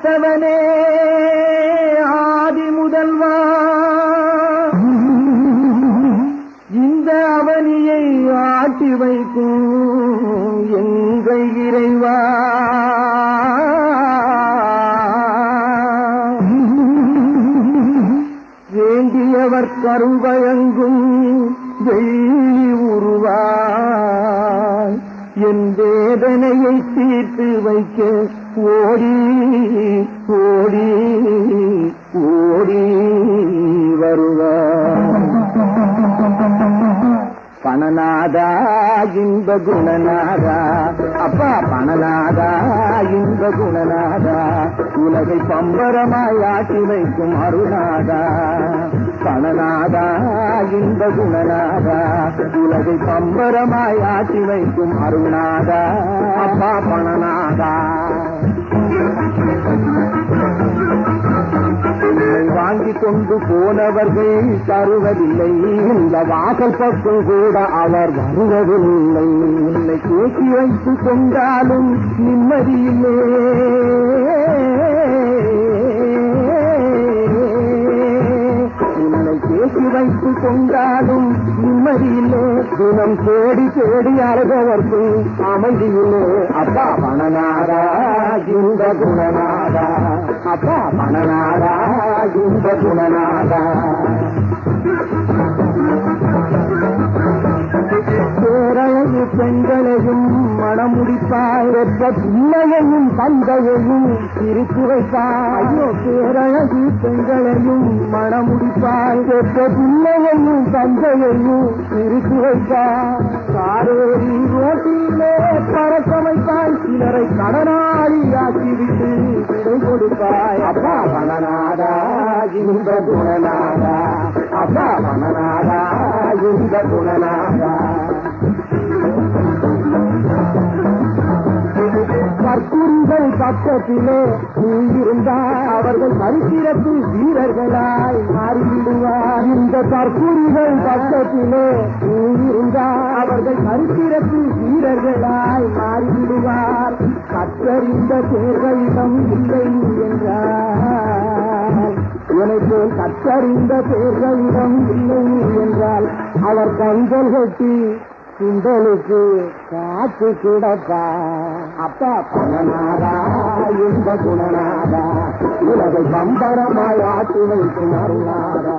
படைத்தவனே ஆதி முதல்வா, இந்த அவனியை ஆட்டி வைக்கும் எங்கள் இறைவா, வேண்டியவர் கருவழங்கும் வெள்ளி உருவாய் என் வேதனையை தீர்த்து வைக்க ஓடி ஓடி ஓடி வருவார். பணநாதா இன்ப குணநாதா, அப்பா பணநாதா இன்ப குணநாதா, உலகை பம்பரமாய் ஆட்டி வைக்கும் அருநாதா. பணநாதா இன்ப குணநாதா, உலகை பம்பரமாய் ஆட்டி வைக்கும் அருநாதா, அப்பா பணநாதா. வாங்கி கொண்டு போனவர்கள் தருவதில்லை, இந்த வாசல் பக்கம் கூட அவர் வருவதில்லை. உன்னை கேட்டி வைத்துக் கொண்டாலும் நிம்மதியில்லை, உன்னை கேட்டி வைத்துக் கொண்டாலும் நிம்மதியில்லை. தினம் தேடி தேடி அழகவர்க்கு அமைதியில்லை. அப்பா பணநாதா இந்த குணநாதா, அப்பா பணநாதா இந்த குணநாதா. பேரழகு பெண்களையும் மணமுடிப்பாய், பெற்ற பிள்ளையையும் தந்தையையும் பிரித்து வைப்பாய். ஐயோ பேரழகு பெண்களையும் மணமுடிப்பாய், பெற்ற பிள்ளையையும் தந்தையையும் பிரித்து வைப்பாய். காரேரி ரோட்டிலே பறக்க வைப்பாய், சிலரை கடனாளி ஆக்கிவிட்டு விடை கொடுப்பாய். அப்பா பணநாதா இந்த குணநாதா, அப்பா பணநாதா இந்த குணநாதா. கற்குறிகள் பக்கத்திலே நீ இருந்தால் அவர்கள் சரித்திரத்தில் வீரர்களாய் மாறிவிடுவார். இந்த கற்குறிகள் பக்கத்திலே நீ இருந்தால் அவர்கள் சரித்திரத்தில் வீரர்களாய் மாறிவிடுவார். கற்றறிந்த பேர்களிடம் இல்லை என்றால், உனக்கு கற்றறிந்த பேர்களிடம் இல்லை என்றால் அவர் கண்கள் கட்டி குண்டலுக்கு காத்து கிடப்பா. அப்பா பணநாதா இந்த குணநாதா, உலகை பம்பரமாய் ஆட்டி வைக்கும் அருளாதா.